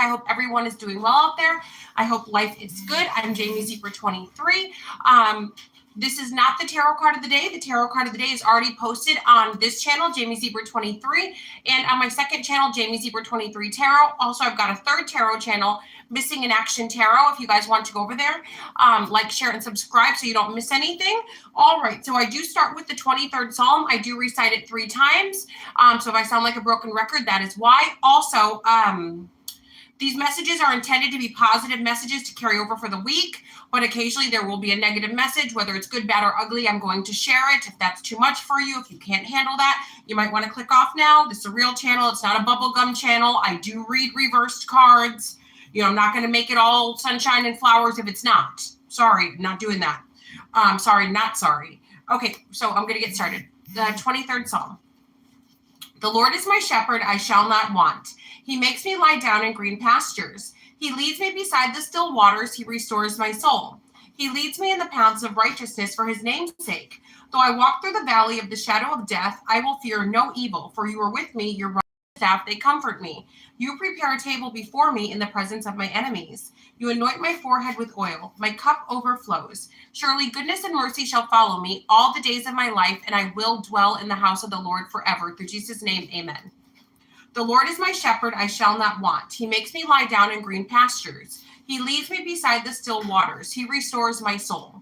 I hope everyone is doing well out there. I hope life is good. I'm Jamie Zebra 23. This is not the tarot card of the day. The tarot card of the day is already posted on this channel, Jamie Zebra 23, and on my second channel, Jamie Zebra 23 Tarot. Also, I've got a third tarot channel, Missing in Action Tarot, if you guys want to go over there. Like, share, and subscribe so you don't miss anything. All right, so I do start with the 23rd Psalm. I do recite it 3 times. So if I sound like a broken record, that is why. Also, these messages are intended to be positive messages to carry over for the week, but occasionally there will be a negative message, whether it's good, bad, or ugly. I'm going to share it. If that's too much for you, if you can't handle that, you might want to click off now. This is a real channel. It's not a bubblegum channel. I do read reversed cards. You know, I'm not going to make it all sunshine and flowers if it's not. Sorry, not doing that. Sorry, not sorry. Okay, so I'm going to get started. The 23rd Psalm. The Lord is my shepherd, I shall not want. He makes me lie down in green pastures. He leads me beside the still waters. He restores my soul. He leads me in the paths of righteousness for his name's sake. Though I walk through the valley of the shadow of death, I will fear no evil, for you are with me, your rod and staff, they comfort me. You prepare a table before me in the presence of my enemies. You anoint my forehead with oil. My cup overflows. Surely goodness and mercy shall follow me all the days of my life, and I will dwell in the house of the Lord forever. Through Jesus' name, amen. The Lord is my shepherd, I shall not want. He makes me lie down in green pastures. He leads me beside the still waters. He restores my soul.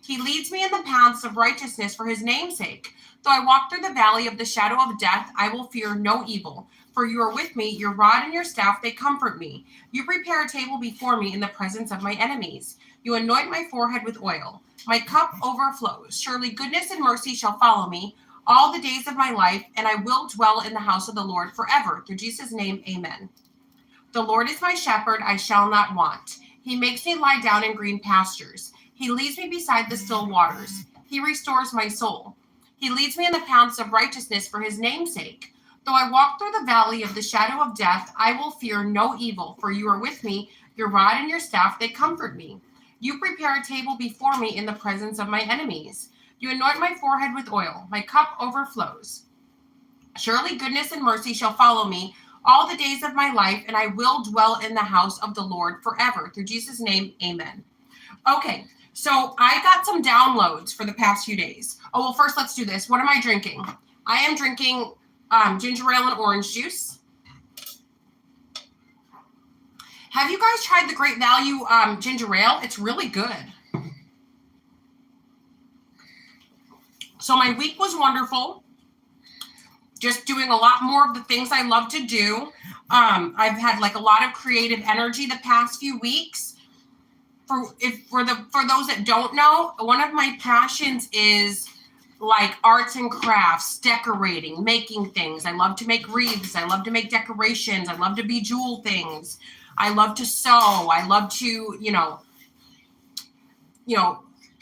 He leads me in the paths of righteousness for his name's sake. Though I walk through the valley of the shadow of death, I will fear no evil. For you are with me, your rod and your staff, they comfort me. You prepare a table before me in the presence of my enemies. You anoint my forehead with oil. My cup overflows. Surely goodness and mercy shall follow me all the days of my life, and I will dwell in the house of the Lord forever. Through Jesus' name, amen. The Lord is my shepherd, I shall not want. He makes me lie down in green pastures. He leads me beside the still waters. He restores my soul. He leads me in the paths of righteousness for his name's sake. Though I walk through the valley of the shadow of death, I will fear no evil, for you are with me, your rod and your staff, they comfort me. You prepare a table before me in the presence of my enemies. You anoint my forehead with oil. My cup overflows. Surely goodness and mercy shall follow me all the days of my life, and I will dwell in the house of the Lord forever. Through Jesus' name, amen. Okay, so I got some downloads for the past few days. Oh, well, first let's do this. What am I drinking? I am drinking ginger ale and orange juice. Have you guys tried the Great Value ginger ale? It's really good. So my week was wonderful. Just doing a lot more of the things I love to do. I've had like a lot of creative energy the past few weeks. For those that don't know, one of my passions is like arts and crafts, decorating, making things. I love to make wreaths. I love to make decorations. I love to bejewel things. I love to sew. I love to, you know,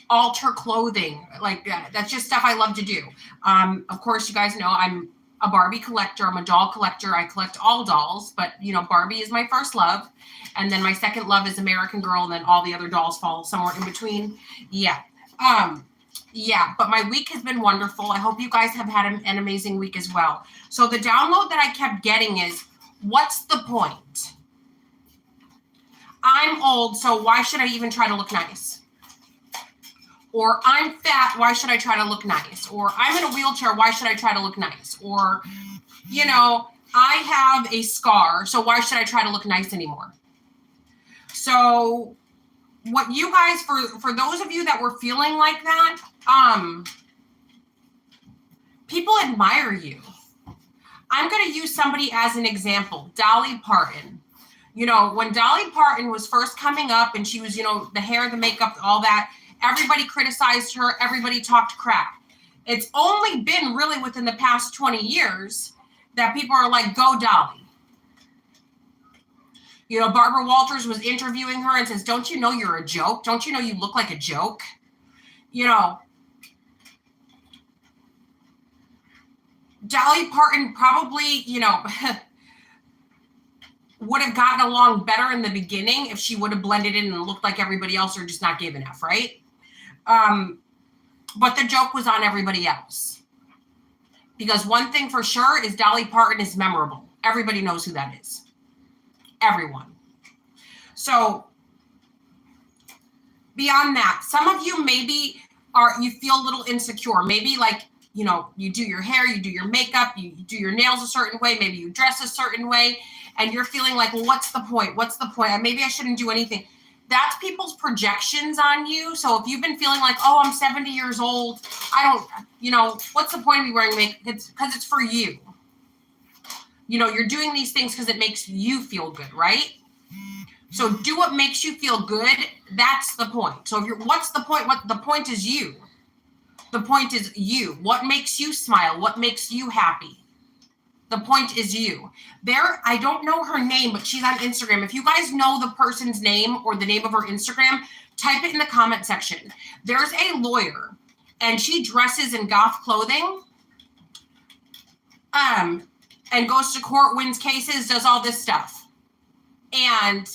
alter clothing. Like that's just stuff I love to do. Of course, you guys know I'm a Barbie collector. I'm a doll collector. I collect all dolls, but you know, Barbie is my first love. And then my second love is American Girl. And then all the other dolls fall somewhere in between. Yeah. But my week has been wonderful. I hope you guys have had an amazing week as well. So the download that I kept getting is, what's the point? I'm old, so why should I even try to look nice? Or I'm fat, why should I try to look nice? Or I'm in a wheelchair, why should I try to look nice? Or, you know, I have a scar, so why should I try to look nice anymore? So what you guys, for those of you that were feeling like that, people admire you. I'm going to use somebody as an example, Dolly Parton. You know, when Dolly Parton was first coming up and she was, you know, the hair, the makeup, all that, everybody criticized her. Everybody talked crap. It's only been really within the past 20 years that people are like, go Dolly. You know, Barbara Walters was interviewing her and says, don't you know you're a joke? Don't you know you look like a joke? You know, Dolly Parton probably, you know, would have gotten along better in the beginning if she would have blended in and looked like everybody else or just not gave an F, right? But the joke was on everybody else. Because one thing for sure is Dolly Parton is memorable. Everybody knows who that is. Everyone. So beyond that, some of you maybe you feel a little insecure. Maybe like, you know, you do your hair, you do your makeup, you do your nails a certain way, maybe you dress a certain way, and you're feeling like, well, what's the point? What's the point? Maybe I shouldn't do anything. That's people's projections on you. So if you've been feeling like, oh, I'm 70 years old, I don't, you know, what's the point of me wearing makeup? It's because it's for you. You know, you're doing these things because it makes you feel good, right? So do what makes you feel good. That's the point. So if you're, what's the point? What the point is you. The point is you. What makes you smile? What makes you happy? The point is you. There, I don't know her name, but she's on Instagram. If you guys know the person's name or the name of her Instagram, type it in the comment section. There's a lawyer, and she dresses in goth clothing, and goes to court, wins cases, does all this stuff. And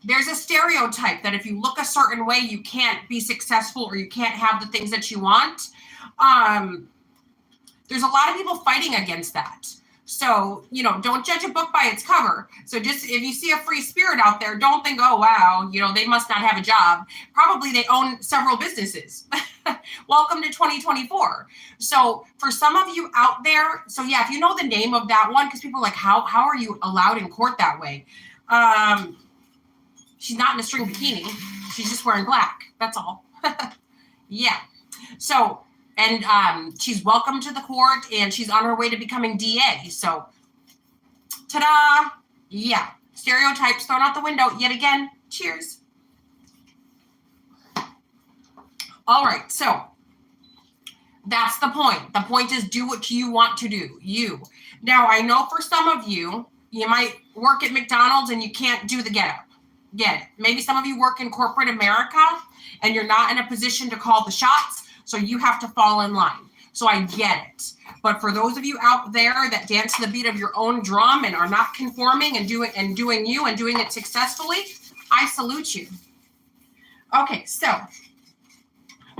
there's a stereotype that if you look a certain way, you can't be successful or you can't have the things that you want. There's a lot of people fighting against that. So, you know, don't judge a book by its cover. So just if you see a free spirit out there, don't think, oh, wow, you know, they must not have a job. Probably they own several businesses. Welcome to 2024. So for some of you out there, so yeah, if you know the name of that one, because people are like, how are you allowed in court that way? She's not in a string bikini. She's just wearing black. That's all. Yeah. So, and she's welcome to the court, and she's on her way to becoming DA. So, ta-da! Yeah. Stereotypes thrown out the window yet again. Cheers. All right. So, that's the point. The point is do what you want to do. You. Now, I know for some of you, you might work at McDonald's and you can't do the get up. Get it. Maybe some of you work in corporate America and you're not in a position to call the shots, so you have to fall in line. So I get it. But for those of you out there that dance to the beat of your own drum and are not conforming and doing it successfully, I salute you. Okay, so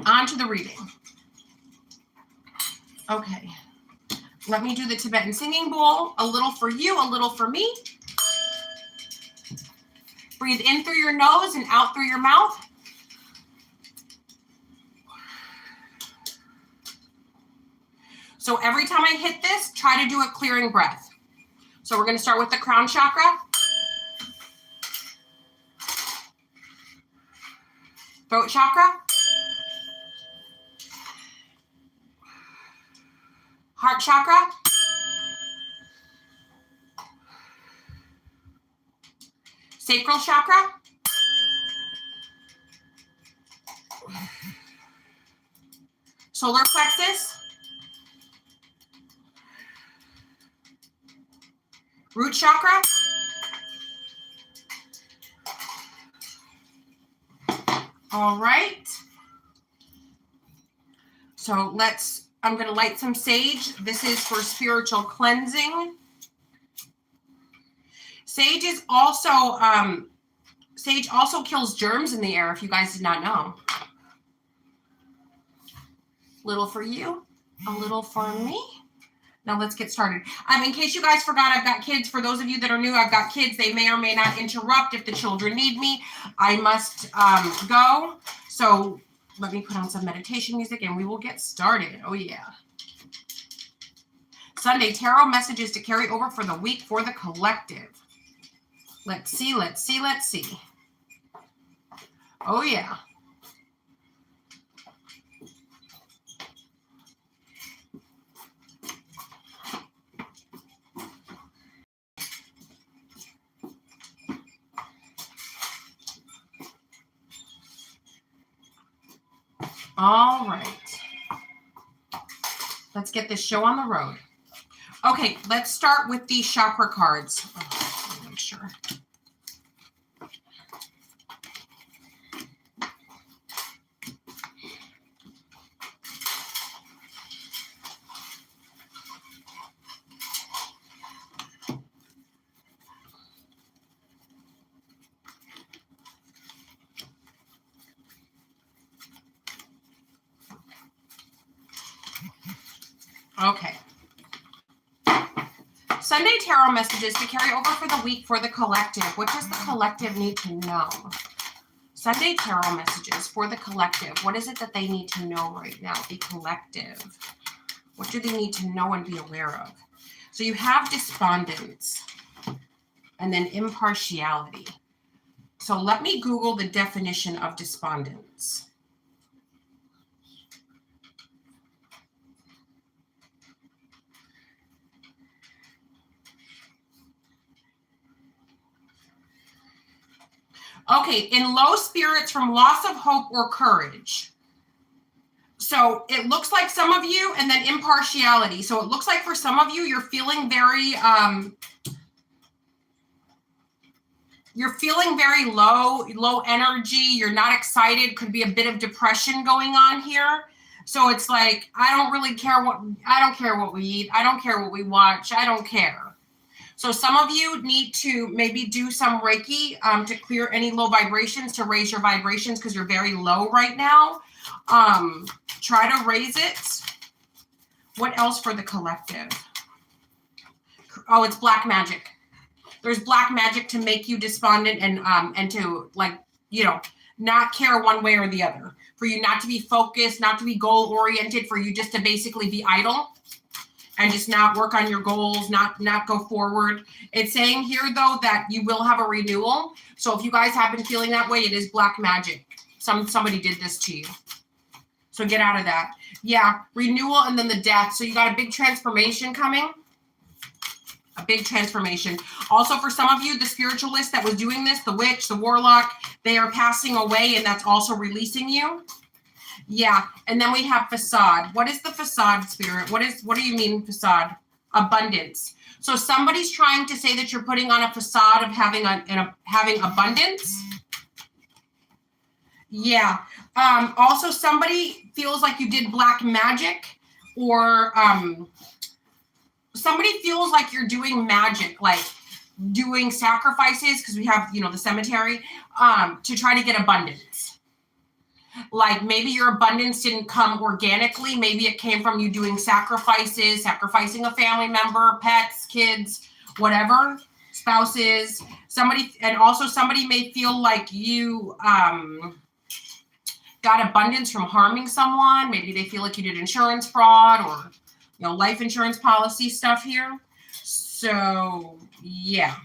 on to the reading. Okay. Let me do the Tibetan singing bowl. A little for you, a little for me. Breathe in through your nose and out through your mouth. So every time I hit this, try to do a clearing breath. So we're going to start with the crown chakra. Throat chakra. Heart chakra. Sacral chakra. Solar plexus. Root chakra. All right. So I'm going to light some sage. This is for spiritual cleansing. Sage also kills germs in the air, if you guys did not know. Little for you, a little for me. Now let's get started. In case you guys forgot, I've got kids. For those of you that are new, I've got kids. They may or may not interrupt. If the children need me, I must go. So let me put on some meditation music and we will get started. Oh yeah. Sunday Tarot messages to carry over for the week for the collective. Let's see, let's see, let's see. Oh yeah. All right. Let's get this show on the road. Okay, let's start with the chakra cards. Oh, let me make sure. Okay. Sunday tarot messages to carry over for the week for the collective. What does the collective need to know? Sunday tarot messages for the collective. What is it that they need to know right now? The collective. What do they need to know and be aware of? So you have despondence and then impartiality. So let me Google the definition of despondence. Okay, in low spirits from loss of hope or courage. So it looks like some of you, and then impartiality. So it looks like for some of you, you're feeling very, low energy. You're not excited. Could be a bit of depression going on here. So it's like, I don't care what we eat. I don't care what we watch. I don't care. So some of you need to maybe do some Reiki to clear any low vibrations, to raise your vibrations because you're very low right now. Try to raise it. What else for the collective? Oh, it's black magic. There's black magic to make you despondent and to, like, you know, not care one way or the other. For you not to be focused, not to be goal oriented, for you just to basically be idle and just not work on your goals, not go forward. It's saying here, though, that you will have a renewal. So if you guys have been feeling that way, it is black magic. Somebody did this to you. So get out of that. Yeah, renewal and then the death. So you got a big transformation coming. A big transformation. Also, for some of you, the spiritualist that was doing this, the witch, the warlock, they are passing away, and that's also releasing you. Yeah, and then we have facade. What is the facade, spirit? What do you mean facade? Abundance. So somebody's trying to say that you're putting on a facade of having abundance. Yeah. Also, somebody feels like you did black magic, or somebody feels like you're doing magic, like doing sacrifices, because we have, you know, the cemetery, to try to get abundance. Like maybe your abundance didn't come organically. Maybe it came from you doing sacrifices, sacrificing a family member, pets, kids, whatever, spouses, somebody. And also somebody may feel like you got abundance from harming someone. Maybe they feel like you did insurance fraud or, you know, life insurance policy stuff here. So yeah.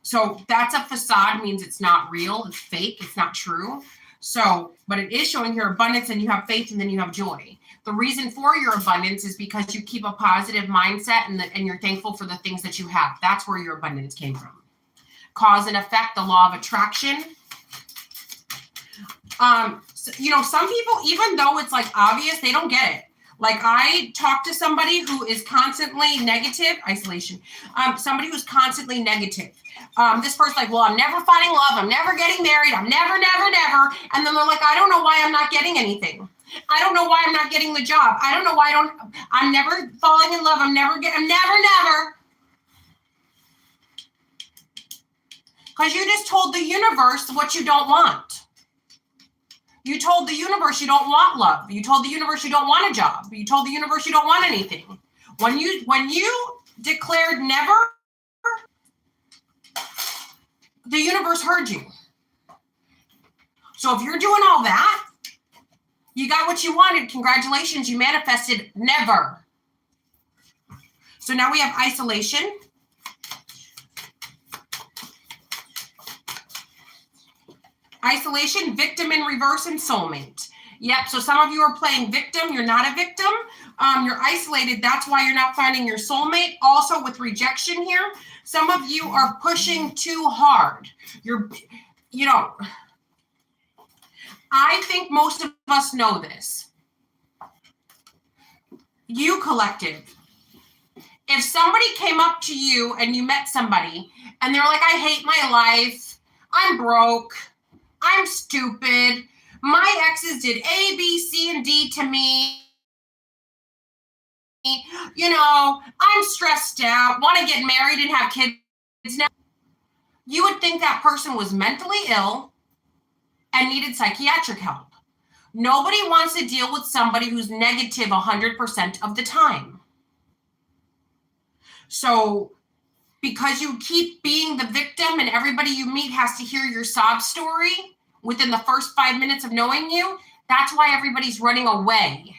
So that's a facade, means it's not real. It's fake. It's not true. So, but it is showing your abundance, and you have faith, and then you have joy. The reason for your abundance is because you keep a positive mindset, and you're thankful for the things that you have. That's where your abundance came from. Cause and effect, the law of attraction. So, you know, some people, even though it's like obvious, they don't get it. Like I talked to somebody who is constantly negative, isolation. Somebody who's constantly negative. This person's like, well, I'm never finding love. I'm never getting married. I'm never. And then they're like, I don't know why I'm not getting anything. I don't know why I'm not getting the job. I don't know why I'm never falling in love. I'm never. Because you just told the universe what you don't want. You told the universe you don't want love. You told the universe you don't want a job. You told the universe you don't want anything. When you declared never, the universe heard you. So if you're doing all that, you got what you wanted. Congratulations, you manifested never. So now we have isolation. Isolation, victim in reverse, and soulmate. Yep, so some of you are playing victim. You're not a victim. You're isolated. That's why you're not finding your soulmate. Also with rejection here, some of you are pushing too hard. I think most of us know this. You collective. If somebody came up to you and you met somebody and they're like, I hate my life. I'm broke. I'm stupid. My exes did A, B, C, and D to me. You know, I'm stressed out, want to get married and have kids now. You would think that person was mentally ill and needed psychiatric help. Nobody wants to deal with somebody who's negative 100% of the time. So because you keep being the victim and everybody you meet has to hear your sob story within the first 5 minutes of knowing you, that's why everybody's running away.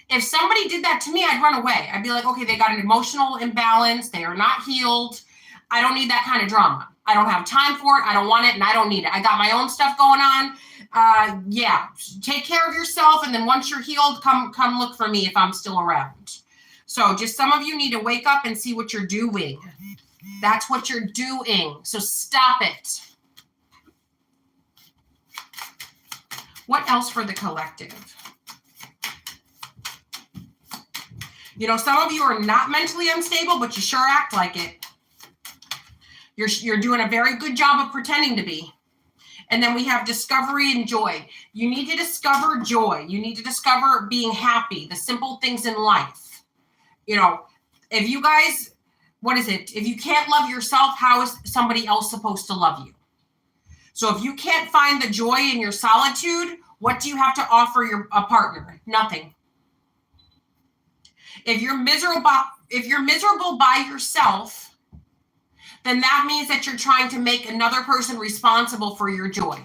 If somebody did that to me, I'd run away. I'd be like, okay, they got an emotional imbalance. They are not healed. I don't need that kind of drama. I don't have time for it. I don't want it, and I don't need it. I got my own stuff going on. Yeah, take care of yourself, and then once you're healed, come look for me if I'm still around. So just some of you need to wake up and see what you're doing. That's what you're doing. So stop it. What else for the collective? You know, some of you are not mentally unstable, but you sure act like it. You're doing a very good job of pretending to be. And then we have discovery and joy. You need to discover joy. You need to discover being happy, the simple things in life. You know, if you guys, what is it? If you can't love yourself, how is somebody else supposed to love you? So if you can't find the joy in your solitude, what do you have to offer a partner? Nothing. If you're miserable by yourself, then that means that you're trying to make another person responsible for your joy.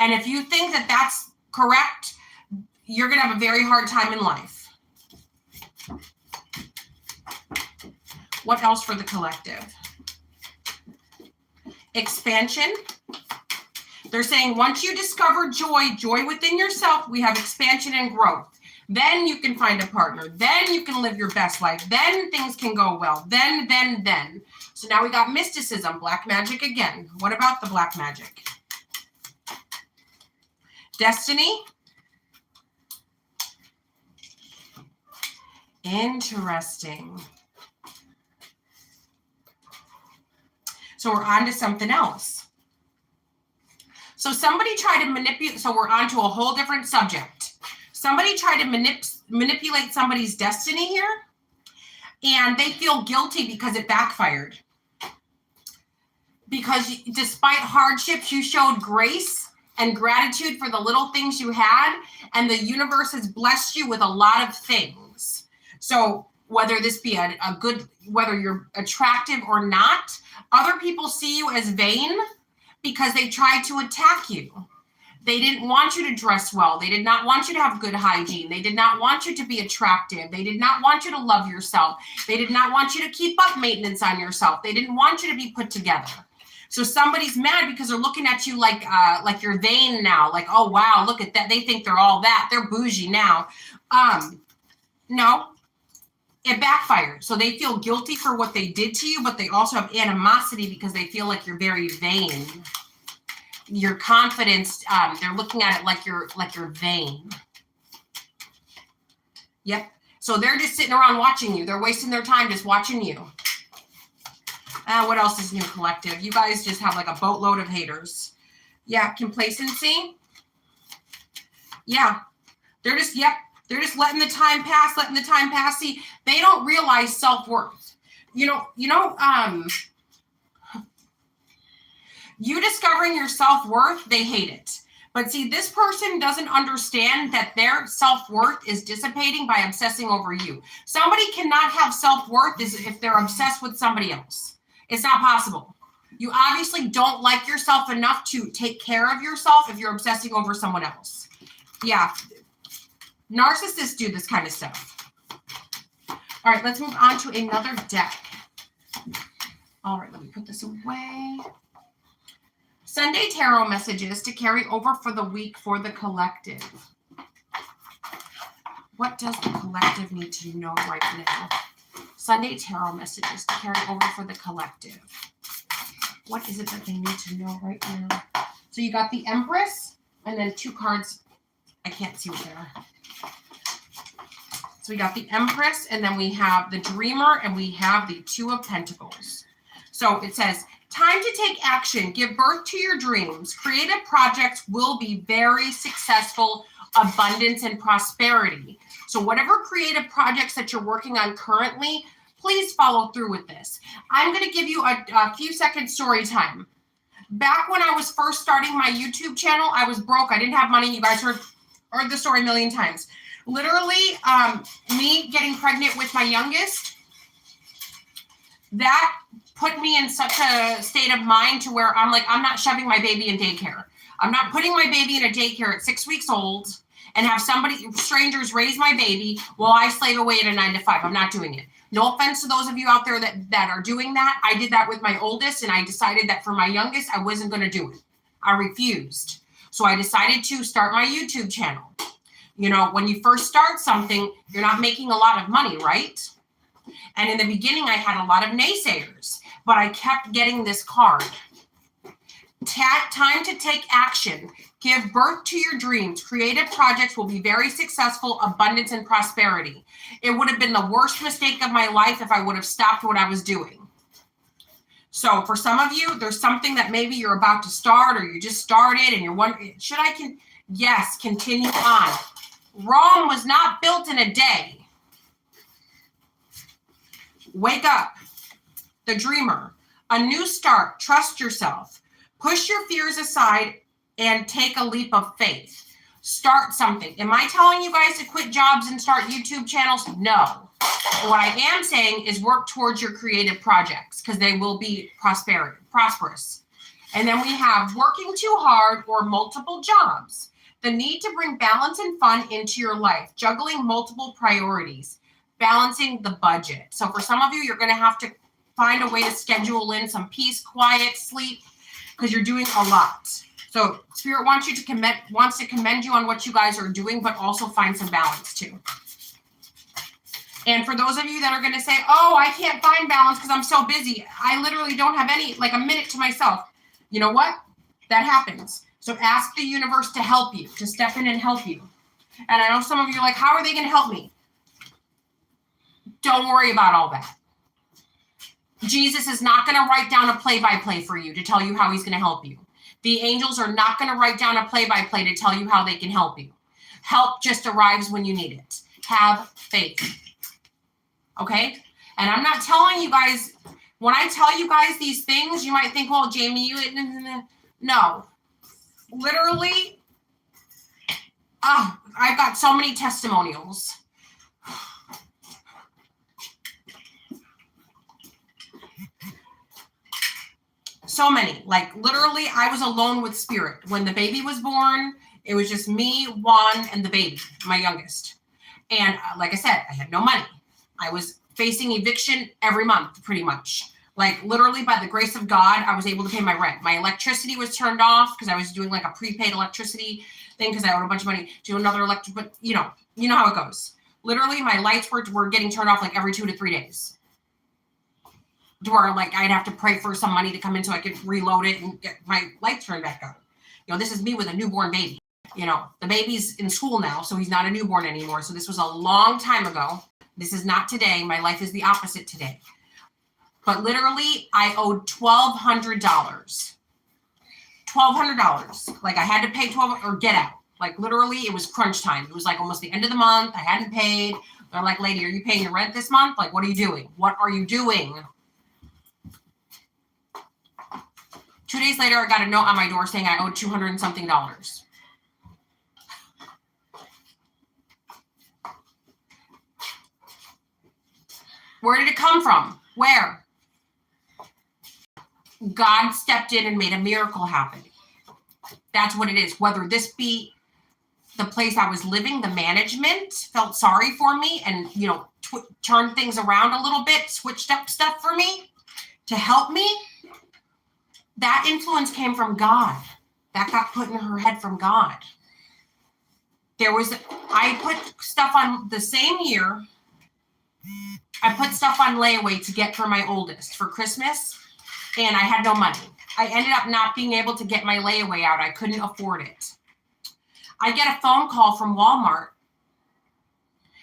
And if you think that that's correct, you're going to have a very hard time in life. What else for the collective? Expansion. They're saying once you discover joy within yourself, we have expansion and growth. Then you can find a partner. Then you can live your best life. Then things can go well. Then. So now we got mysticism, black magic again. What about the black magic? Destiny. Interesting. So we're on to something else. So somebody tried to manipulate, so we're on to a whole different subject. Somebody tried to manipulate somebody's destiny here, and they feel guilty because it backfired. Because despite hardships, you showed grace and gratitude for the little things you had, and the universe has blessed you with a lot of things. So whether this be a good, whether you're attractive or not, other people see you as vain because they tried to attack you. They didn't want you to dress well. They did not want you to have good hygiene. They did not want you to be attractive. They did not want you to love yourself. They did not want you to keep up maintenance on yourself. They didn't want you to be put together. So somebody's mad because they're looking at you like you're vain now. Like, oh, wow, look at that. They think they're all that. They're bougie now. No, it backfired. So they feel guilty for what they did to you, but they also have animosity because they feel like you're very vain. Your confidence, they're looking at it like you're vain. Yep. So they're just sitting around watching you. They're wasting their time just watching you. What else is new, collective? You guys just have like a boatload of haters. Yeah, complacency. Yeah. They're just letting the time pass, See, they don't realize self-worth. You discovering your self-worth, they hate it. But see, this person doesn't understand that their self-worth is dissipating by obsessing over you. Somebody cannot have self-worth if they're obsessed with somebody else. It's not possible. You obviously don't like yourself enough to take care of yourself if you're obsessing over someone else. Yeah. Narcissists do this kind of stuff. All right, let's move on to another deck. All right, let me put this away. Sunday tarot messages to carry over for the week for the collective. What does the collective need to know right now? Sunday tarot messages to carry over for the collective. What is it that they need to know right now? So you got the Empress and then two cards. I can't see what they are. So we got the Empress and then we have the Dreamer and we have the Two of Pentacles. So it says, time to take action. Give birth to your dreams. Creative projects will be very successful. Abundance and prosperity. So whatever creative projects that you're working on currently, please follow through with this. I'm going to give you a few seconds story time. Back when I was first starting my YouTube channel, I was broke. I didn't have money. You guys heard the story a million times. Literally, me getting pregnant with my youngest, that put me in such a state of mind to where I'm like, I'm not shoving my baby in daycare. I'm not putting my baby in a daycare at 6 weeks old and have strangers raise my baby while I slave away at a 9 to 5. I'm not doing it. No offense to those of you out there that are doing that. I did that with my oldest, and I decided that for my youngest, I wasn't going to do it. I refused. So I decided to start my YouTube channel. You know, when you first start something, you're not making a lot of money, right? And in the beginning, I had a lot of naysayers, but I kept getting this card. Time to take action. Give birth to your dreams. Creative projects will be very successful. Abundance and prosperity. It would have been the worst mistake of my life if I would have stopped what I was doing. So for some of you, there's something that maybe you're about to start or you just started and you're wondering, yes, continue on. Rome was not built in a day. Wake up. The dreamer. A new start. Trust yourself. Push your fears aside and take a leap of faith. Start something. Am I telling you guys to quit jobs and start YouTube channels? No. What I am saying is work towards your creative projects because they will be prosperous. And then we have working too hard or multiple jobs. The need to bring balance and fun into your life. Juggling multiple priorities. Balancing the budget. So for some of you, you're going to have to find a way to schedule in some peace, quiet, sleep, because you're doing a lot. So Spirit wants to commend you on what you guys are doing, but also find some balance too. And for those of you that are going to say, oh, I can't find balance because I'm so busy. I literally don't have a minute to myself. You know what? That happens. So ask the universe to help you, to step in and help you. And I know some of you are like, how are they going to help me? Don't worry about all that. Jesus is not going to write down a play-by-play for you to tell you how he's going to help you. The angels are not going to write down a play-by-play to tell you how they can help you. Help just arrives when you need it. Have faith. Okay? And I'm not telling you guys, when I tell you guys these things, you might think, well, Jamie, no. Literally, I've got so many testimonials. So many, like literally I was alone with Spirit. When the baby was born, it was just me, Juan, and the baby, my youngest. And like I said, I had no money. I was facing eviction every month, pretty much. Like literally by the grace of God, I was able to pay my rent. My electricity was turned off because I was doing like a prepaid electricity thing because I owed a bunch of money to another electric, but you know how it goes. Literally my lights were getting turned off like every 2 to 3 days. To where like I'd have to pray for some money to come in so I could reload it and get my lights turned back on. You know, this is me with a newborn baby. You know, the baby's in school now, so he's not a newborn anymore. So this was a long time ago. This is not today. My life is the opposite today. But literally, I owed $1,200. $1,200. Like I had to pay $1,200 or get out. Like literally, it was crunch time. It was like almost the end of the month. I hadn't paid. They're like, lady, are you paying your rent this month? Like, what are you doing? What are you doing? 2 days later, I got a note on my door saying I owed $200 and something. Where did it come from? Where? God stepped in and made a miracle happen. That's what it is. Whether this be the place I was living, the management felt sorry for me and, you know, turned things around a little bit, switched up stuff for me to help me. That influence came from God. That got put in her head from God. I put stuff on the same year. I put stuff on layaway to get for my oldest for Christmas, and I had no money. I ended up not being able to get my layaway out. I couldn't afford it. I get a phone call from Walmart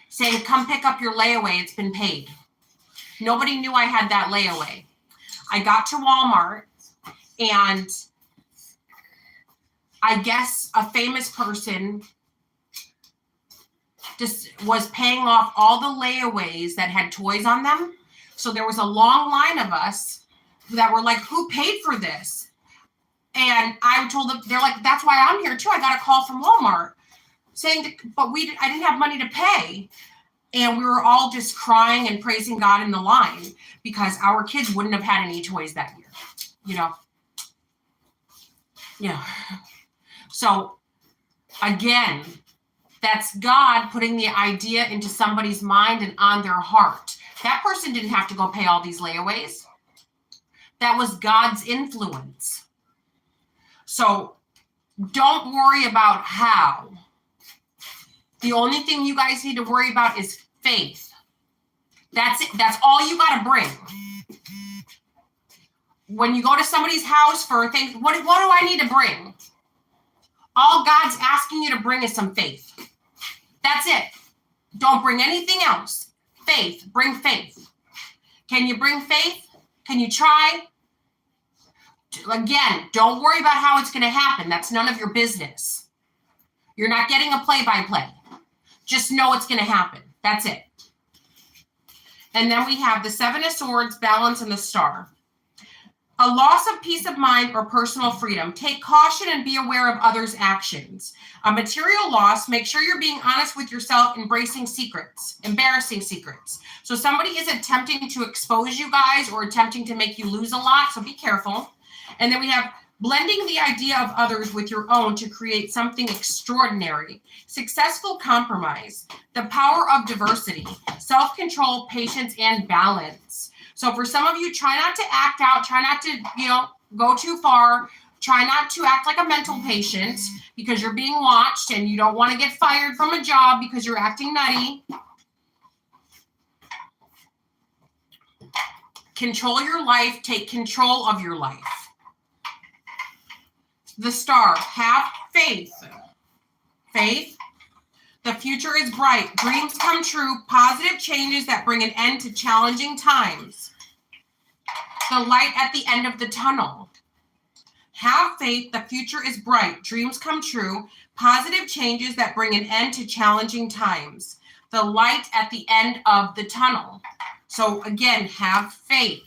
saying, come pick up your layaway. It's been paid. Nobody knew I had that layaway. I got to Walmart, and I guess a famous person just was paying off all the layaways that had toys on them. So there was a long line of us that were like, who paid for this? And I told them, they're like, that's why I'm here too. I got a call from Walmart saying, I didn't have money to pay. And we were all just crying and praising God in the line because our kids wouldn't have had any toys that year, you know? Yeah. So again, that's God putting the idea into somebody's mind and on their heart. That person didn't have to go pay all these layaways. That was God's influence. So don't worry about how. The only thing you guys need to worry about is faith. That's it. That's all you got to bring. When you go to somebody's house for things, what do I need to bring? All God's asking you to bring is some faith. That's it. Don't bring anything else. Faith. Bring faith. Can you bring faith? Can you try? Again, don't worry about how it's going to happen. That's none of your business. You're not getting a play-by-play. Just know it's going to happen. That's it. And then we have the Seven of Swords, Balance, and the Star. A loss of peace of mind or personal freedom. Take caution and be aware of others' actions. A material loss. Make sure you're being honest with yourself, embracing secrets, embarrassing secrets. So somebody is attempting to expose you guys or attempting to make you lose a lot. So be careful. And then we have blending the idea of others with your own to create something extraordinary. Successful compromise. The power of diversity. Self-control, patience, and balance. So for some of you, try not to act out, try not to, go too far, try not to act like a mental patient because you're being watched and you don't want to get fired from a job because you're acting nutty. Control your life, take control of your life. The Star, have faith. Faith. The future is bright. Dreams come true. Positive changes that bring an end to challenging times. The light at the end of the tunnel. Have faith. The future is bright. Dreams come true. Positive changes that bring an end to challenging times. The light at the end of the tunnel. So again, have faith.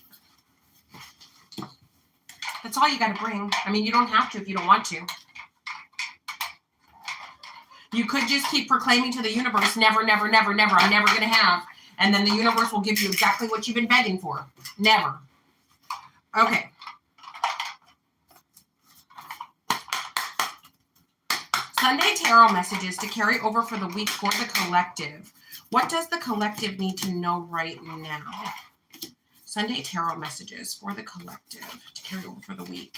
That's all you got to bring. I mean, you don't have to if you don't want to. You could just keep proclaiming to the universe, never, never, never, never, I'm never going to have. And then the universe will give you exactly what you've been begging for. Never. Okay. Sunday Tarot messages to carry over for the week for the collective. What does the collective need to know right now? Sunday Tarot messages for the collective to carry over for the week.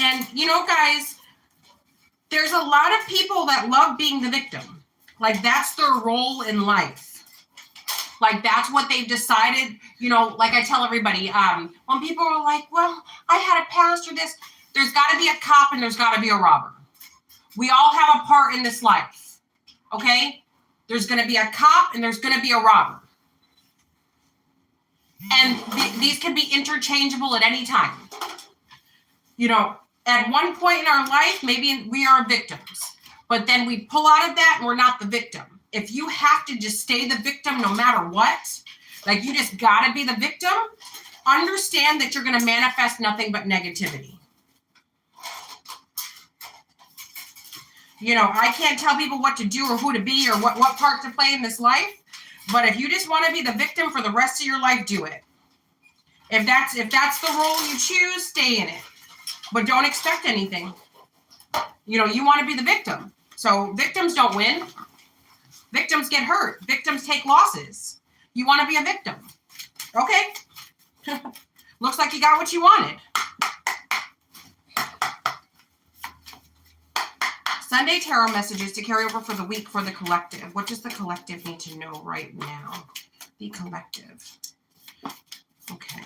And, guys, there's a lot of people that love being the victim. Like, that's their role in life. Like, that's what they've decided. Like I tell everybody, when people are like, well, I had a past or this, there's got to be a cop and there's got to be a robber. We all have a part in this life. Okay? There's going to be a cop and there's going to be a robber. And these can be interchangeable at any time. At one point in our life, maybe we are victims, but then we pull out of that and we're not the victim. If you have to just stay the victim no matter what, like you just got to be the victim, understand that you're going to manifest nothing but negativity. I can't tell people what to do or who to be or what part to play in this life, but if you just want to be the victim for the rest of your life, do it. If that's the role you choose, stay in it. But don't expect anything. You want to be the victim. So victims don't win. Victims get hurt. Victims take losses. You want to be a victim. Okay. Looks like you got what you wanted. Sunday Tarot messages to carry over for the week for the collective. What does the collective need to know right now? The collective. Okay.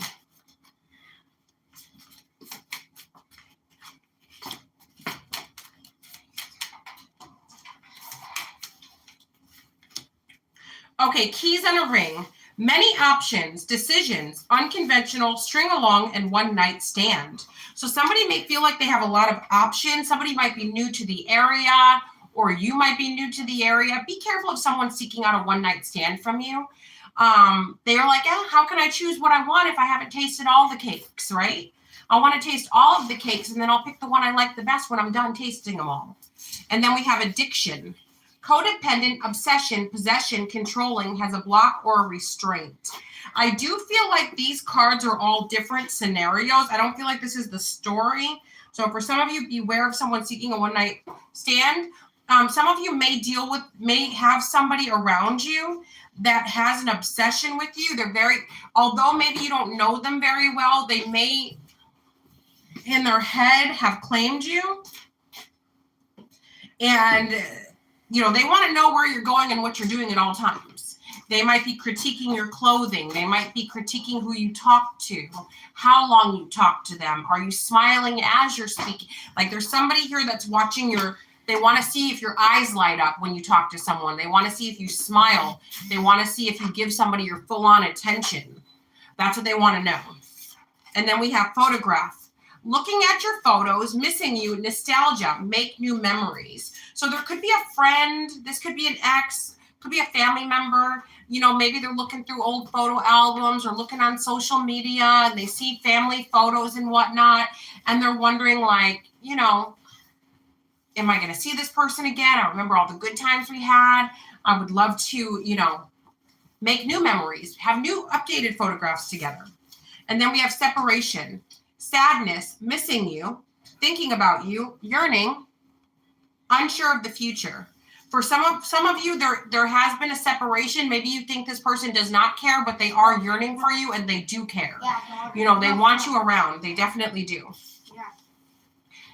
Okay, keys and a ring. Many options, decisions, unconventional, string along, and one night stand. So somebody may feel like they have a lot of options. Somebody might be new to the area, or you might be new to the area. Be careful if someone's seeking out a one-night stand from you. They're like, how can I choose what I want if I haven't tasted all the cakes, right? I want to taste all of the cakes, and then I'll pick the one I like the best when I'm done tasting them all. And then we have addiction. Codependent, obsession, possession, controlling, has a block or a restraint. I do feel like these cards are all different scenarios. I don't feel like this is the story. So for some of you, beware of someone seeking a one-night stand. Some of you may have somebody around you that has an obsession with you. Although maybe you don't know them very well, they may in their head have claimed you. And, they want to know where you're going and what you're doing at all times. They might be critiquing your clothing. They might be critiquing who you talk to, how long you talk to them. Are you smiling as you're speaking? Like there's somebody here that's watching they want to see if your eyes light up when you talk to someone. They want to see if you smile. They want to see if you give somebody your full-on attention. That's what they want to know. And then we have photograph. Looking at your photos, missing you, nostalgia, make new memories. So there could be a friend, this could be an ex, could be a family member, maybe they're looking through old photo albums or looking on social media and they see family photos and whatnot. And they're wondering am I going to see this person again? I remember all the good times we had. I would love to, make new memories, have new updated photographs together. And then we have separation. Sadness, missing you, thinking about you, yearning, unsure of the future. For some of you, there has been a separation. Maybe you think this person does not care, but they are yearning for you and they do care. Yeah, they want you around. They definitely do. Yeah.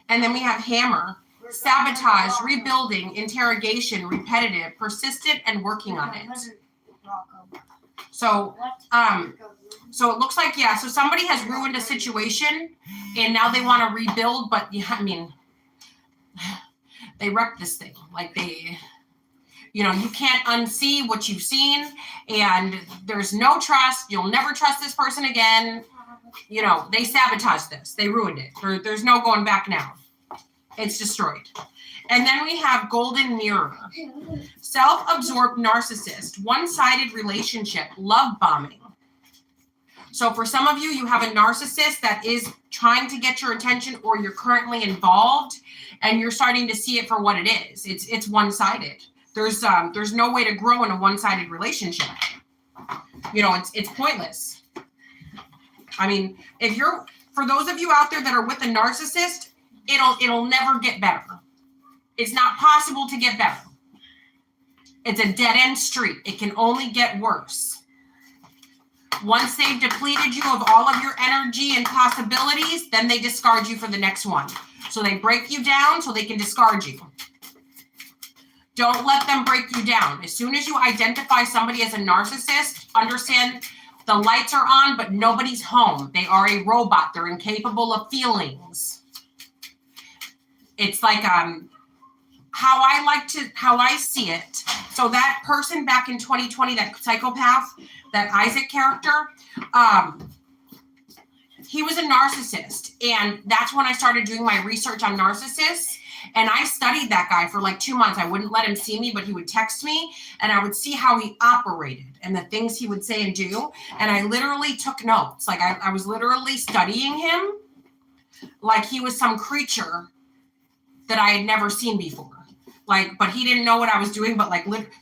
And then we have hammer, sabotage, rebuilding, interrogation, repetitive, persistent, and working on it. So, so it looks like, so somebody has ruined a situation and now they want to rebuild, but they wrecked this thing. Like you can't unsee what you've seen and there's no trust. You'll never trust this person again. They sabotaged this. They ruined it. There's no going back now. It's destroyed. And then we have golden mirror, self-absorbed narcissist, one-sided relationship, love bombing. So for some of you, you have a narcissist that is trying to get your attention or you're currently involved and you're starting to see it for what it is. It's one-sided. There's no way to grow in a one-sided relationship. It's pointless. I mean, for those of you out there that are with a narcissist, it'll never get better. It's not possible to get better. It's a dead-end street. It can only get worse. Once they've depleted you of all of your energy and possibilities, then they discard you for the next one. So they break you down so they can discard you. Don't let them break you down. As soon as you identify somebody as a narcissist, understand the lights are on, but nobody's home. They are a robot. They're incapable of feelings. It's like how I see it. So that person back in 2020, that psychopath, that Isaac character, he was a narcissist. And that's when I started doing my research on narcissists. And I studied that guy for like 2 months. I wouldn't let him see me, but he would text me and I would see how he operated and the things he would say and do. And I literally took notes. Like I was literally studying him like he was some creature that I had never seen before. But he didn't know what I was doing, but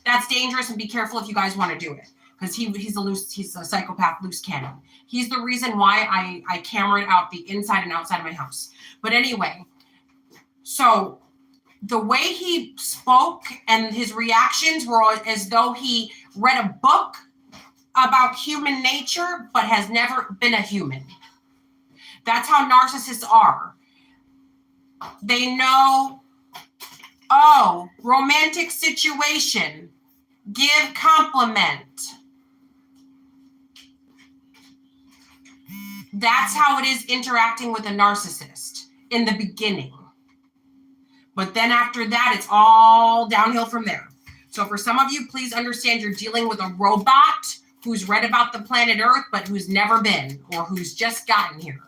that's dangerous and be careful if you guys want to do it. Because he's a psychopath, loose cannon. He's the reason why I cameraed out the inside and outside of my house. But anyway, so the way he spoke and his reactions were as though he read a book about human nature, but has never been a human. That's how narcissists are. They know, romantic situation, give compliment. That's how it is interacting with a narcissist in the beginning. But then after that, it's all downhill from there. So for some of you, please understand you're dealing with a robot who's read about the planet Earth, but who's never been or who's just gotten here.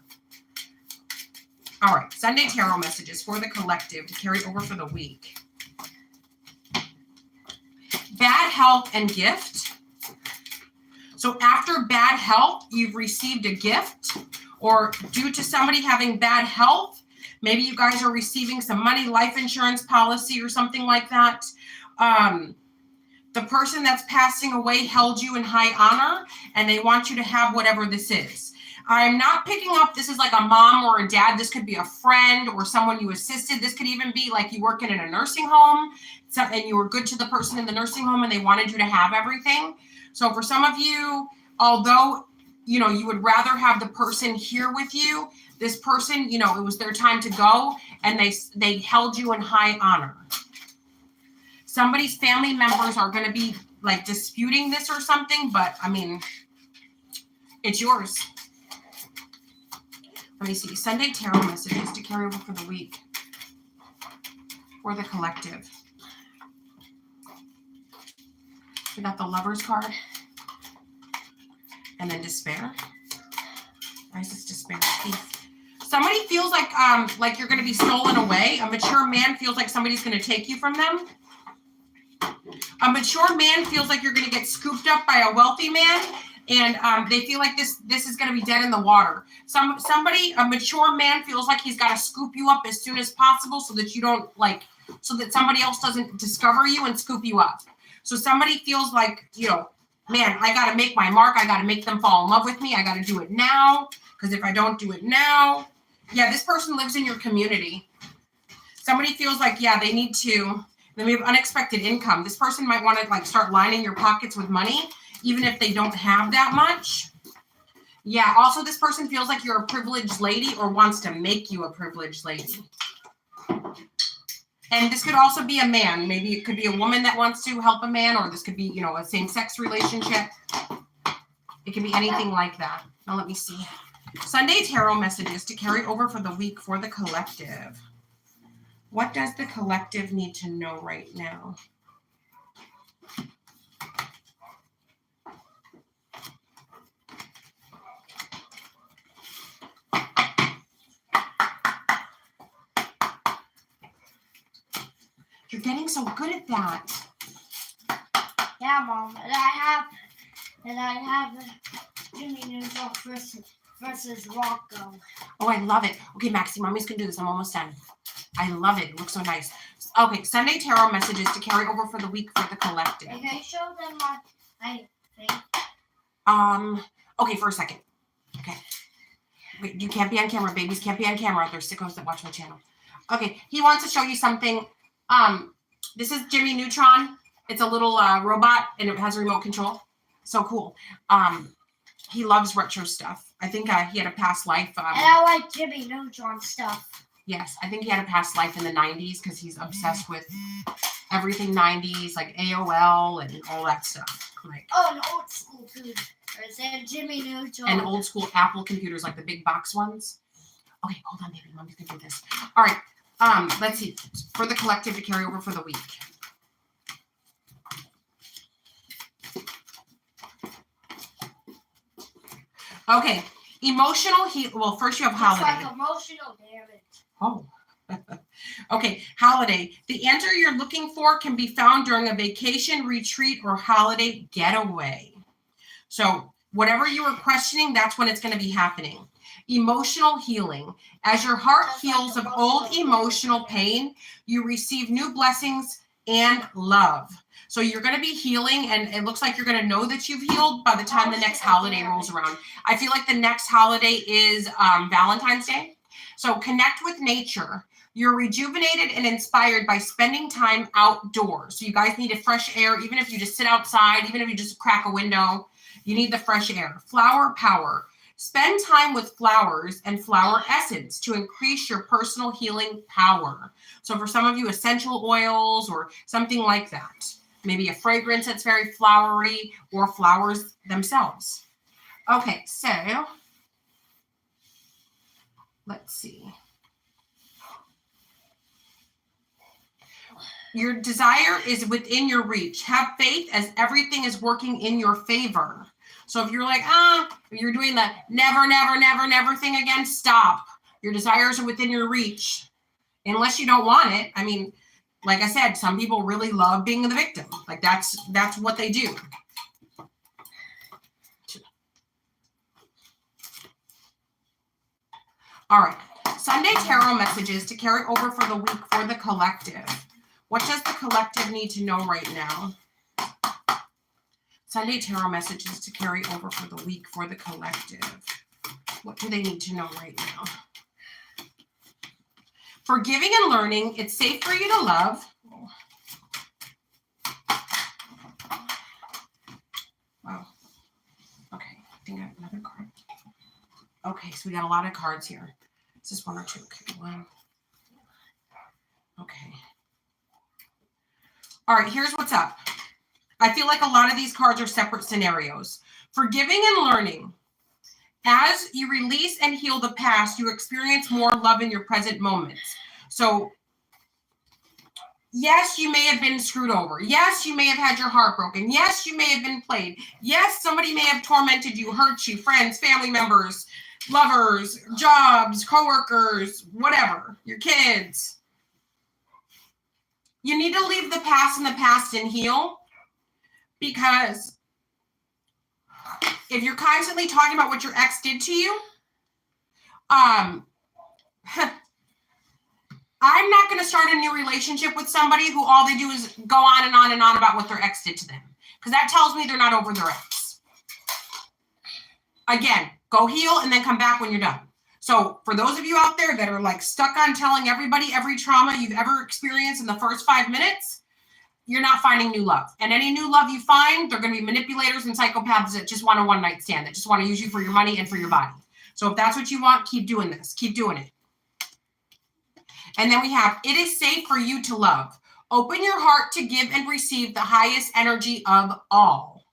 All right, Sunday tarot messages for the collective to carry over for the week. health and gift. So after bad health, you've received a gift, or due to somebody having bad health, maybe you guys are receiving some money, life insurance policy or something like that. The person that's passing away held you in high honor, and they want you to have whatever this is. I'm not picking up, this is like a mom or a dad. This could be a friend or someone you assisted. This could even be like you working in a nursing home and you were good to the person in the nursing home and they wanted you to have everything. So for some of you, although, you know, you would rather have the person here with you, this person, you know, it was their time to go and they held you in high honor. Somebody's family members are going to be like disputing this or something, but I mean, it's yours. Let me see. Sunday tarot messages to carry over for the week or the collective. We got the Lover's card and then despair. Why is this despair? Thief. Somebody feels like you're going to be stolen away. A mature man feels like somebody's going to take you from them. A mature man feels like you're going to get scooped up by a wealthy man, and they feel like this is going to be dead in the water. A mature man feels like he's got to scoop you up as soon as possible so that you don't so that somebody else doesn't discover you and scoop you up. So somebody feels like, you know, man, I got to make my mark. I got to make them fall in love with me. I got to do it now, because if I don't do it now, yeah, this person lives in your community. Somebody feels like, yeah, they need to. Then we have unexpected income. This person might want to like start lining your pockets with money, even if they don't have that much. Yeah, also this person feels like you're a privileged lady or wants to make you a privileged lady. And this could also be a man. Maybe it could be a woman that wants to help a man, or this could be, you know, a same-sex relationship. It could be anything like that. Now let me see. Sunday tarot messages to carry over for the week for the collective. What does the collective need to know right now? You're getting so good at that. Yeah, Mom. And I have Jimmy Neutron versus Rocco. Oh, I love it. Okay, Maxie, Mommy's gonna do this. I'm almost done. I love it. It looks so nice. Okay, Sunday tarot messages to carry over for the week for the collective. Can I show them my thing? Okay, for a second. Okay. Wait, you can't be on camera. Babies can't be on camera. There's sickos that watch my channel. Okay, he wants to show you something. This is Jimmy Neutron. It's a little robot, and it has remote control. So cool. He loves retro stuff. I think he had a past life. And I like Jimmy Neutron stuff. Yes, I think he had a past life in the 90s because he's obsessed with everything 90s, like AOL and all that stuff. Like, an old school computer. Is that Jimmy Neutron? And old school Apple computers, like the big box ones. Okay, hold on, baby. Mommy's gonna do this. All right. Let's see. For the collective to carry over for the week. Okay. Emotional well, first you have holiday. It's like emotional damage. Oh. Okay, holiday. The answer you're looking for can be found during a vacation, retreat, or holiday getaway. So whatever you were questioning, that's when it's going to be happening. Emotional healing. As your heart heals of old emotional pain, you receive new blessings and love. So you're going to be healing, and it looks like you're going to know that you've healed by the time the next holiday rolls around. I feel like the next holiday is Valentine's Day. So connect with nature. You're rejuvenated and inspired by spending time outdoors. So you guys need a fresh air, even if you just sit outside, even if you just crack a window, you need the fresh air. Flower power. Spend time with flowers and flower essence to increase your personal healing power. So for some of you, essential oils or something like that. Maybe a fragrance that's very flowery or flowers themselves. Okay, so let's see. Your desire is within your reach. Have faith as everything is working in your favor. So if you're like, you're doing the never, never, never, never thing again, stop. Your desires are within your reach. Unless you don't want it. I mean, like I said, some people really love being the victim. Like that's what they do. All right. Sunday tarot messages to carry over for the week for the collective. What does the collective need to know right now? Sunday tarot messages to carry over for the week for the collective. What do they need to know right now? For giving and learning, it's safe for you to love. Wow. Okay, I think I have another card. Okay, so we got a lot of cards here. Is this one or two? Okay, one. Okay. All right, here's what's up. I feel like a lot of these cards are separate scenarios. Forgiving and learning. As you release and heal the past, you experience more love in your present moments. So, yes, you may have been screwed over. Yes, you may have had your heart broken. Yes, you may have been played. Yes, somebody may have tormented you, hurt you, friends, family members, lovers, jobs, coworkers, whatever, your kids. You need to leave the past in the past and heal, because if you're constantly talking about what your ex did to you, I'm not going to start a new relationship with somebody who all they do is go on and on and on about what their ex did to them, because that tells me they're not over their ex. Again, go heal and then come back when you're done. So for those of you out there that are like stuck on telling everybody every trauma you've ever experienced in the first 5 minutes, you're not finding new love. And any new love you find, they're going to be manipulators and psychopaths that just want a one-night stand, that just want to use you for your money and for your body. So if that's what you want, keep doing this. Keep doing it. And then we have, it is safe for you to love. Open your heart to give and receive the highest energy of all.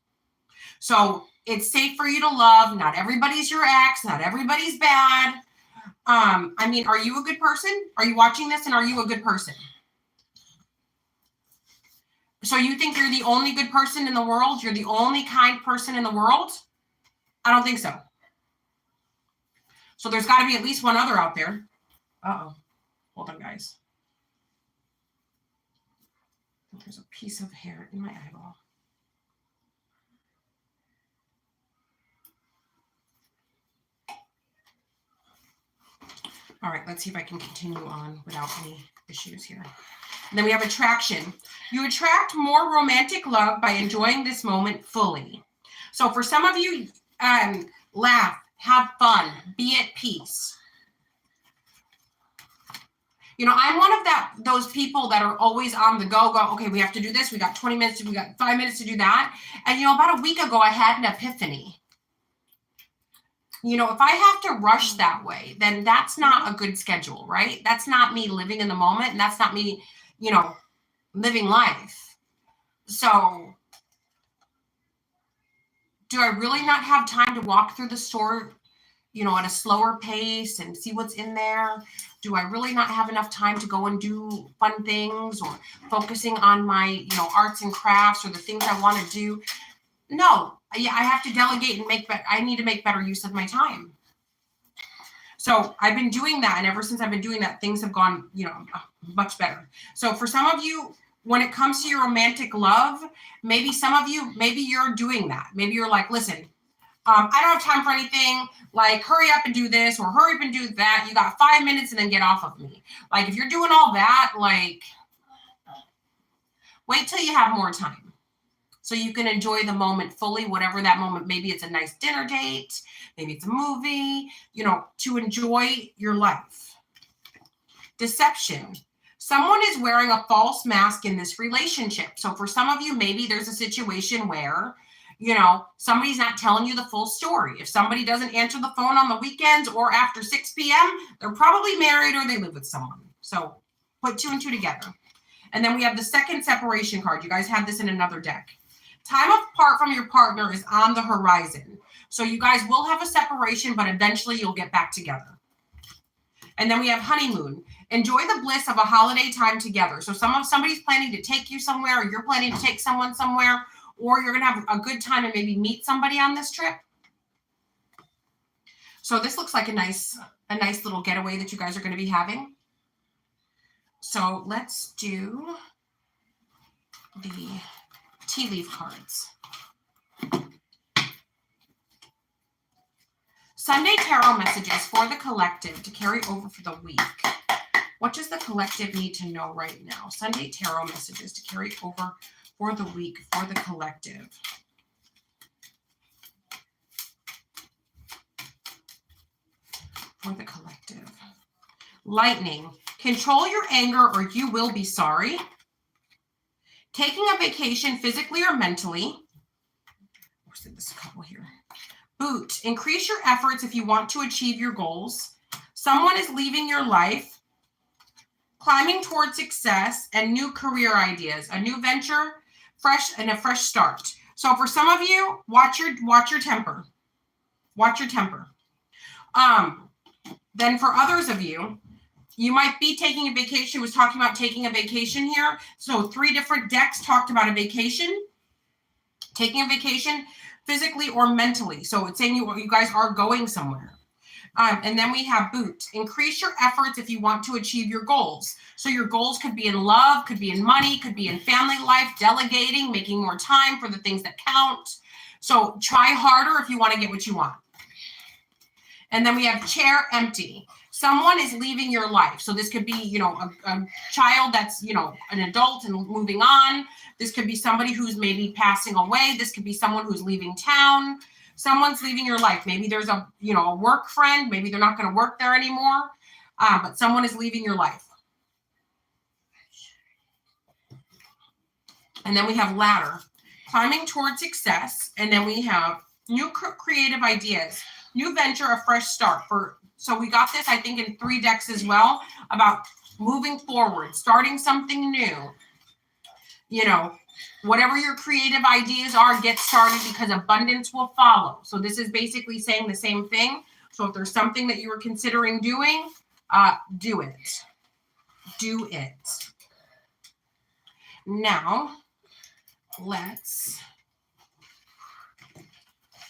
So it's safe for you to love. Not everybody's your ex. Not everybody's bad. I mean, are you a good person? Are you watching this and are you a good person? So you think you're the only good person in the world? You're the only kind person in the world? I don't think so. So there's got to be at least one other out there. Uh-oh. Hold on, guys. There's a piece of hair in my eyeball. All right, let's see if I can continue on without any issues here. And then we have attraction. You attract more romantic love by enjoying this moment fully. So for some of you, laugh, have fun, be at peace. You know, I'm one of those people that are always on the go, okay, we have to do this. We got 20 minutes, we got 5 minutes to do that. And, you know, about a week ago, I had an epiphany. You know, if I have to rush that way, then that's not a good schedule, right? That's not me living in the moment. And that's not me, you know, living life. So do I really not have time to walk through the store, you know, at a slower pace and see what's in there? Do I really not have enough time to go and do fun things or focusing on my, you know, arts and crafts or the things I want to do? No, I have to delegate and I need to make better use of my time. So I've been doing that. And ever since I've been doing that, things have gone, you know, much better. So for some of you, when it comes to your romantic love, maybe some of you, maybe you're doing that. Maybe you're like, listen, I don't have time for anything. Like, hurry up and do this or hurry up and do that. You got 5 minutes and then get off of me. Like, if you're doing all that, like, wait till you have more time so you can enjoy the moment fully, whatever that moment. Maybe it's a nice dinner date. Maybe it's a movie, you know, to enjoy your life. Deception. Someone is wearing a false mask in this relationship. So for some of you, maybe there's a situation where, you know, somebody's not telling you the full story. If somebody doesn't answer the phone on the weekends or after 6 p.m., they're probably married or they live with someone. So put 2 and 2 together. And then we have the second separation card. You guys had this in another deck. Time apart from your partner is on the horizon. So you guys will have a separation, but eventually you'll get back together. And then we have honeymoon. Enjoy the bliss of a holiday time together. So somebody's planning to take you somewhere, or you're planning to take someone somewhere, or you're going to have a good time and maybe meet somebody on this trip. So this looks like a nice little getaway that you guys are going to be having. So let's do the tea leaf cards. Sunday tarot messages for the collective to carry over for the week. What does the collective need to know right now? Sunday tarot messages to carry over for the week for the collective. For the collective. Lightning. Control your anger or you will be sorry. Taking a vacation physically or mentally. Where's this couple here? Boot. Increase your efforts if you want to achieve your goals. Someone is leaving your life. Climbing towards success and new career ideas. A new venture, a fresh start. So for some of you, watch your temper. Watch your temper. Then for others of you, you might be taking a vacation. It was talking about taking a vacation here. So 3 different decks talked about a vacation. Taking a vacation physically or mentally. So it's saying you guys are going somewhere. And then we have boot. Increase your efforts if you want to achieve your goals. So your goals could be in love, could be in money, could be in family life, delegating, making more time for the things that count. So try harder if you want to get what you want. And then we have chair empty. Someone is leaving your life. So this could be, a child that's, an adult and moving on. This could be somebody who's maybe passing away. This could be someone who's leaving town. Someone's leaving your life. Maybe there's a work friend. Maybe they're not going to work there anymore. But someone is leaving your life. And then we have ladder, climbing towards success. And then we have new creative ideas, new venture, a fresh start. So we got this, I think, in 3 decks as well, about moving forward, starting something new. Whatever your creative ideas are, get started because abundance will follow. So this is basically saying the same thing. So if there's something that you were considering doing, do it. Do it. Now, let's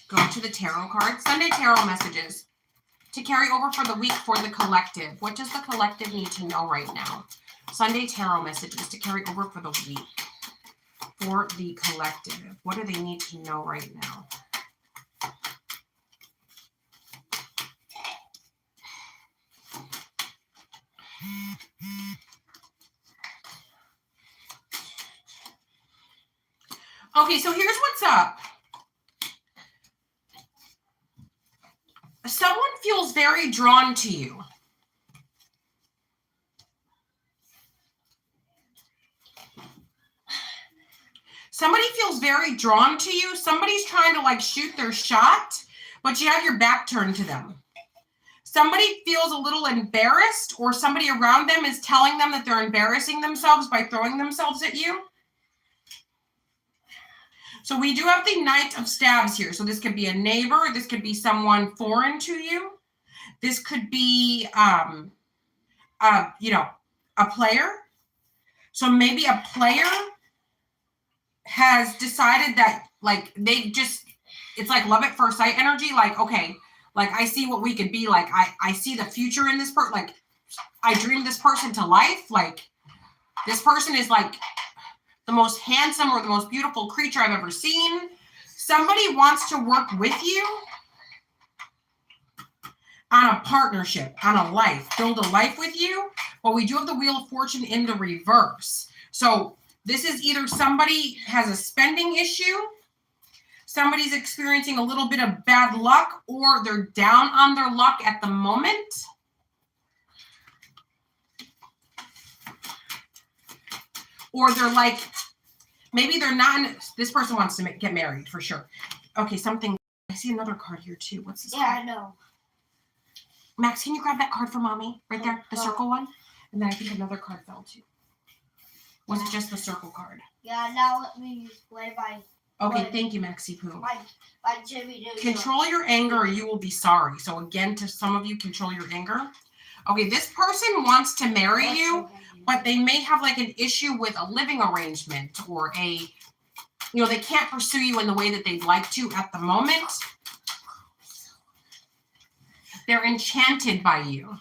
go to the tarot card. Sunday tarot messages to carry over for the week for the collective. What does the collective need to know right now? Sunday tarot messages to carry over for the week for the collective. What do they need to know right now? Okay, so here's what's up. Someone feels very drawn to you. Somebody feels very drawn to you. Somebody's trying to shoot their shot, but you have your back turned to them. Somebody feels a little embarrassed, or somebody around them is telling them that they're embarrassing themselves by throwing themselves at you. So we do have the Knight of Staves here. So this could be a neighbor. This could be someone foreign to you. This could be, a player. So maybe a player has decided that it's like love at first sight energy. Okay, I see what we could be. I see the future in this person. I dreamed this person to life. This person is the most handsome or the most beautiful creature I've ever seen. Somebody wants to work with you on a partnership, on a life, build a life with you. But we do have the Wheel of Fortune in the reverse. So this is either somebody has a spending issue, somebody's experiencing a little bit of bad luck, or they're down on their luck at the moment. Or they're maybe they're not, this person wants to get married for sure. Okay, I see another card here too. What's this? Yeah, card? I know. Max, can you grab that card for mommy? Right there, the circle one? And then I think another card fell too. Was it just the circle card? Yeah, now let me play my... Okay, thank you, Maxie Poo. My Jimmy Doo. Control your anger or you will be sorry. So again, to some of you, control your anger. Okay, this person wants to marry you, but they may have an issue with a living arrangement or they can't pursue you in the way that they'd like to at the moment. They're enchanted by you.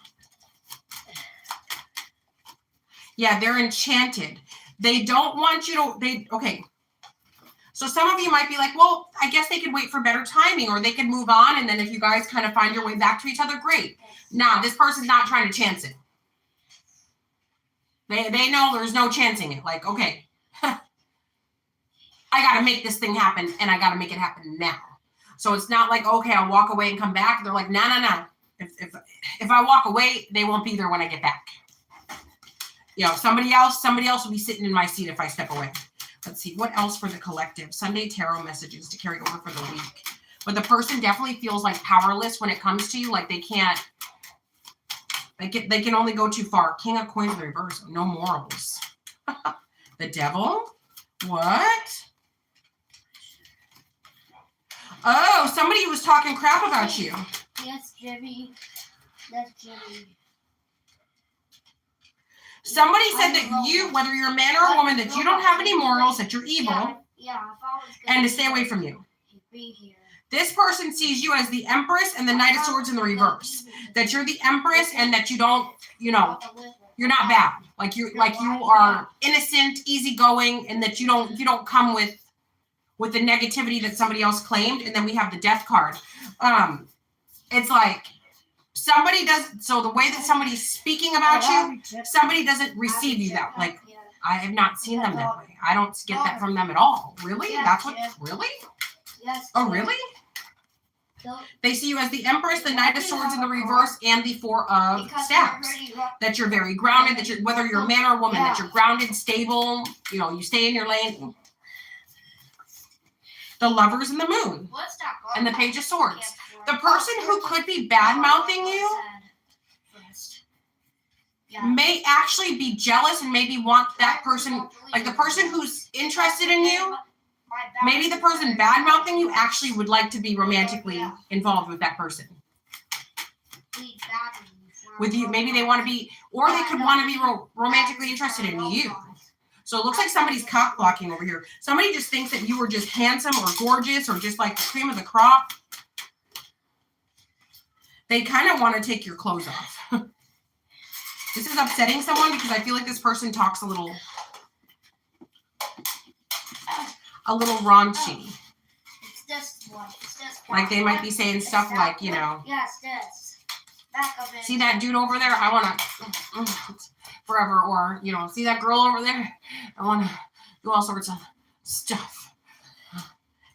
Yeah, they're enchanted. They don't want you to, okay. So some of you might be like, well, I guess they could wait for better timing, or they could move on, and then if you guys kind of find your way back to each other, great. Nah, this person's not trying to chance it. They know there's no chancing it. Like, okay, I got to make this thing happen, and I got to make it happen now. So it's not like, okay, I'll walk away and come back. They're like, no. If I walk away, they won't be there when I get back. You know, somebody else will be sitting in my seat if I step away. Let's see, what else for the collective? Sunday tarot messages to carry over for the week. But the person definitely feels like powerless when it comes to you, like they can't. They can only go too far. King of Coins in reverse, no morals. The Devil? What? Oh, somebody was talking crap about you. Yes, Jimmy. That's Jimmy. Somebody said that you, whether you're a man or a woman, that you don't have any morals, that you're evil, Yeah, if I was and to stay away from you. Be here. This person sees you as the Empress and the Knight of Swords in the reverse. That you're the Empress and that you don't, you know, you're not bad. Like you are innocent, easygoing, and that you don't come with the negativity that somebody else claimed. And then we have the Death card. It's like somebody does. So the way that somebody's speaking about you, somebody doesn't receive you that. Like I have not seen them that way. I don't get that from them at all. Really? That's what? Really? Yes. Oh, really? They see you as the Empress, the Knight of Swords in the reverse, and the Four of Staves. That you're very grounded, that you're, whether you're a man or a woman, that you're grounded, stable, you know, you stay in your lane. The Lovers and the Moon. And the Page of Swords. The person who could be bad-mouthing you may actually be jealous and maybe want that person, like the person who's interested in you, maybe the person bad-mouthing you actually would like to be romantically involved with that person. With you, maybe they want to be, or they could want to be romantically interested in you. So it looks like somebody's cock blocking over here. Somebody just thinks that you were just handsome or gorgeous or just like the cream of the crop. They kind of want to take your clothes off. This is upsetting someone because I feel like this person talks a little raunchy. It's this one. Like they might be saying stuff like, you know. Yes, this. Back of it. See that dude over there? I want to forever. Or, you know, see that girl over there? I want to do all sorts of stuff.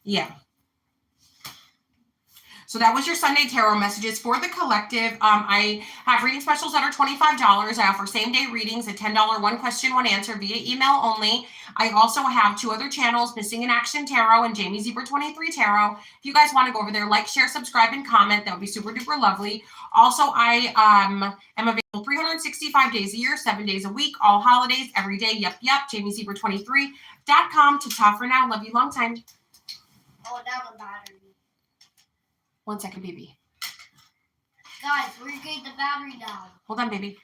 Yeah. So that was your Sunday tarot messages for the collective. I have reading specials that are $25. I offer same-day readings, a $10 one question, one answer via email only. I also have 2 other channels, Missing in Action Tarot and Jamie Zebra 23 Tarot. If you guys want to go over there, like, share, subscribe, and comment, that would be super duper lovely. Also, I am available 365 days a year, 7 days a week, all holidays, every day. Yep. JamieZebra23.com. Ta-ta for now. Love you long time. Oh, now the battery. 1 second, baby. Guys, we're getting the battery down. Hold on, baby.